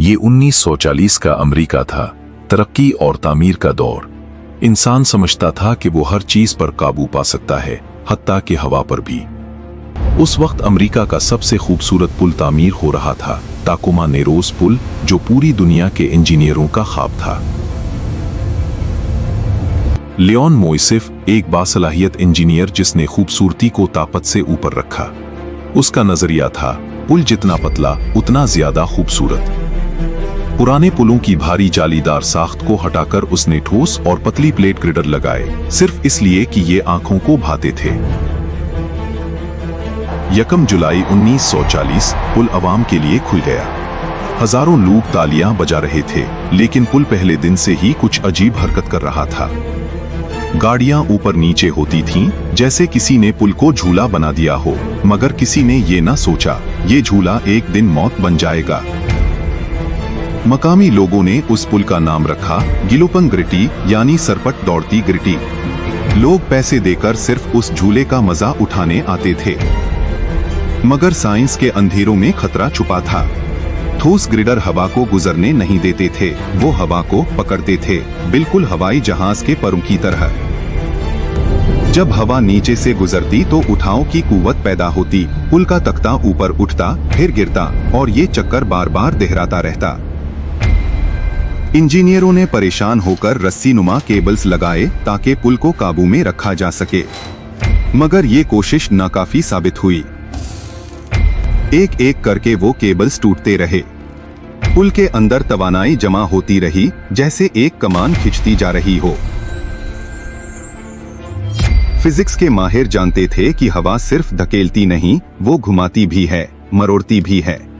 ये 1940 का अमेरिका था, तरक्की और तामीर का दौर। इंसान समझता था कि वो हर चीज पर काबू पा सकता है, हत्ता कि हवा पर भी। उस वक्त अमेरिका का सबसे खूबसूरत पुल तामीर हो रहा था, टाकोमा नेरोज पुल, जो पूरी दुनिया के इंजीनियरों का ख्वाब था। लियोन मोइसिफ एक बासलाहियत इंजीनियर जिसने खूबसूरती को ताकत से ऊपर रखा। उसका नजरिया था, पुल जितना पतला उतना ज्यादा खूबसूरत। पुराने पुलों की भारी जालीदार साख्त को हटाकर उसने ठोस और पतली प्लेट ग्रिडर लगाए, सिर्फ इसलिए कि ये आंखों को भाते थे। 1 जुलाई 1940 पुल अवाम के लिए खुल गया। हजारों लोग तालियां बजा रहे थे, लेकिन पुल पहले दिन से ही कुछ अजीब हरकत कर रहा था। गाड़ियां ऊपर नीचे होती थीं, जैसे किसी ने पुल को झूला बना दिया हो, मगर किसी ने ये ना सोचा ये झूला एक दिन मौत बन जाएगा। मकामी लोगों ने उस पुल का नाम रखा गिलोपंग ग्रिटी, यानी सरपट दौड़ती ग्रिटी। लोग पैसे देकर सिर्फ उस झूले का मजा उठाने आते थे, मगर साइंस के अंधेरों में खतरा छुपा था। ठोस ग्रिडर हवा को गुजरने नहीं देते थे, वो हवा को पकड़ते थे, बिल्कुल हवाई जहाज के परों की तरह। जब हवा नीचे से गुजरती तो उठाव की कुव्वत पैदा होती, पुल का तख्ता ऊपर उठता फिर गिरता, और ये चक्कर बार बार दोहराता रहता। इंजीनियरों ने परेशान होकर रस्सीनुमा केबल्स लगाए ताकि पुल को काबू में रखा जा सके, मगर ये कोशिश नाकाफी साबित हुई। एक एक करके वो केबल्स टूटते रहे। पुल के अंदर तवानाई जमा होती रही, जैसे एक कमान खिंचती जा रही हो। फिजिक्स के माहिर जानते थे कि हवा सिर्फ धकेलती नहीं, वो घुमाती भी है, मरोड़ती भी है।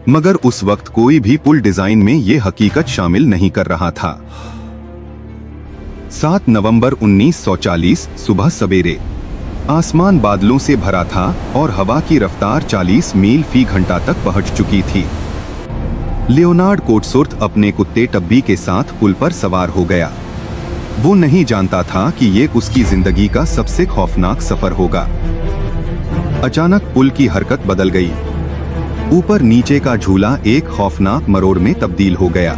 मगर उस वक्त कोई भी पुल डिजाइन में ये हकीकत शामिल नहीं कर रहा था। 7 नवंबर 1940 सुबह सवेरे आसमान बादलों से भरा था और हवा की रफ्तार 40 मील फी घंटा तक पहुंच चुकी थी। लियोनार्ड कोटसुर्थ अपने कुत्ते टब्बी के साथ पुल पर सवार हो गया। वो नहीं जानता था कि ये उसकी जिंदगी का सबसे खौफनाक सफर होगा। अचानक पुल की हरकत बदल गई। ऊपर नीचे का झूला एक खौफनाक मरोड़ में तब्दील हो गया।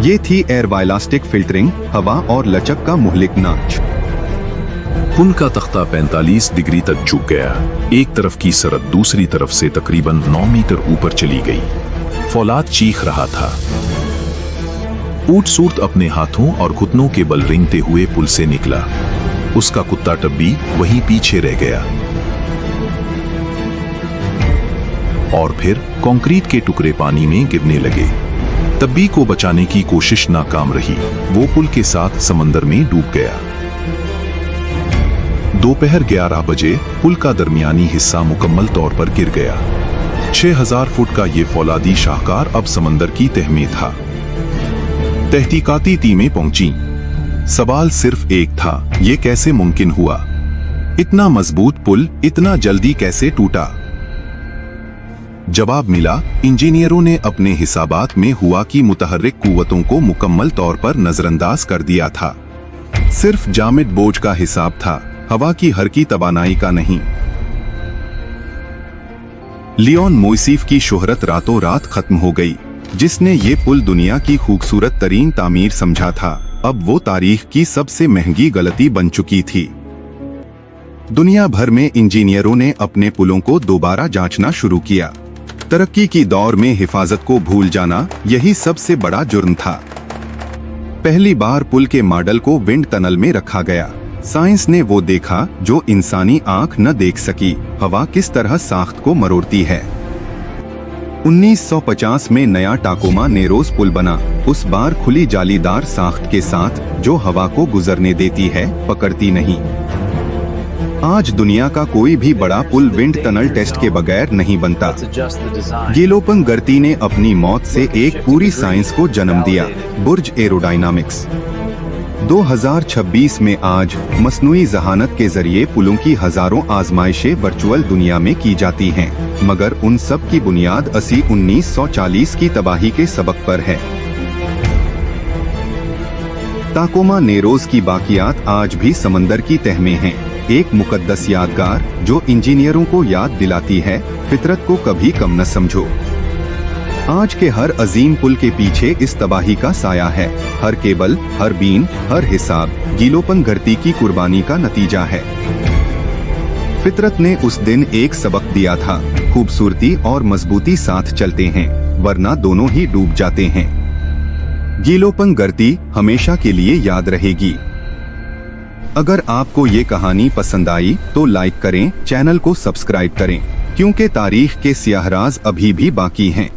ये थी एयरवाइलास्टिक फिल्टरिंग, हवा और लचक का मुहलिक नाच। पुल का तख्ता 45 डिग्री तक झुक गया। एक तरफ की सरहद दूसरी तरफ से तकरीबन 9 मीटर ऊपर चली गई। फौलाद चीख रहा था। ऊट-सूट अपने हाथों और घुटनों के बल रेंगते हुए पुल से निकला। उसका कुत्ता टब्बी वहीं पीछे रह गया। और फिर कंक्रीट के टुकड़े पानी में गिरने लगे। टब्बी को बचाने की कोशिश नाकाम रही। वो पुल के साथ समंदर में डूब गया। दोपहर 11 बजे पुल का दरमियानी हिस्सा मुकम्मल तौर पर गिर गया। 6000 फुट का ये फौलादी शाहकार अब समंदर की तह में था। तहकीकाती टीमें पहुंची। सवाल सिर्फ एक था, ये कैसे मुमकिन हुआ? इतना मजबूत पुल इतना जल्दी कैसे टूटा? जवाब मिला, इंजीनियरों ने अपने हिसाबात में हुआ की मुतहर्रिक कुव्वतों को मुकम्मल तौर पर नजरअंदाज कर दिया था। सिर्फ जामिद बोझ का हिसाब था, हवा की हरकी तवानाई का नहीं। लियोन मोइसिफ की शोहरत रातों रात खत्म हो गई। जिसने ये पुल दुनिया की खूबसूरत तरीन तामीर समझा था, अब वो तारीख की सबसे महंगी गलती बन चुकी थी। दुनिया भर में इंजीनियरों ने अपने पुलों को दोबारा जांचना शुरू किया। तरक्की की दौर में हिफाजत को भूल जाना यही सबसे बड़ा जुर्म था। पहली बार पुल के मॉडल को विंड टनल में रखा गया। साइंस ने वो देखा जो इंसानी आंख न देख सकी, हवा किस तरह साख्त को मरोड़ती है। 1950 में नया टाकोमा नेरोज पुल बना। उस बार खुली जालीदार साख्त के साथ, जो हवा को गुजरने देती है, पकड़ती नहीं। आज दुनिया का कोई भी बड़ा पुल विंड टनल टेस्ट के बगैर नहीं बनता। गिलोपंग गर्टी ने अपनी मौत से एक पूरी साइंस को जन्म दिया, बुर्ज एरोडायनामिक्स। 2026 में आज मसनूई जहानत के जरिए पुलों की हजारों आजमाइशें वर्चुअल दुनिया में की जाती हैं, मगर उन सब की बुनियाद 1940 की तबाही के सबक पर है। टाकोमा नेरोज की बाकियात आज भी समंदर की तह में हैं, एक मुकद्दस यादगार जो इंजीनियरों को याद दिलाती है, फितरत को कभी कम न समझो। आज के हर अजीम पुल के पीछे इस तबाही का साया है। हर केबल, हर बीम, हर हिसाब गीलोपन घरती की कुर्बानी का नतीजा है। फितरत ने उस दिन एक सबक दिया था, खूबसूरती और मजबूती साथ चलते हैं, वरना दोनों ही डूब जाते हैं। गीलोपन घरती हमेशा के लिए याद रहेगी। अगर आपको ये कहानी पसंद आई तो लाइक करें, चैनल को सब्सक्राइब करें, क्योंकि तारीख के सियाहराज अभी भी बाकी हैं।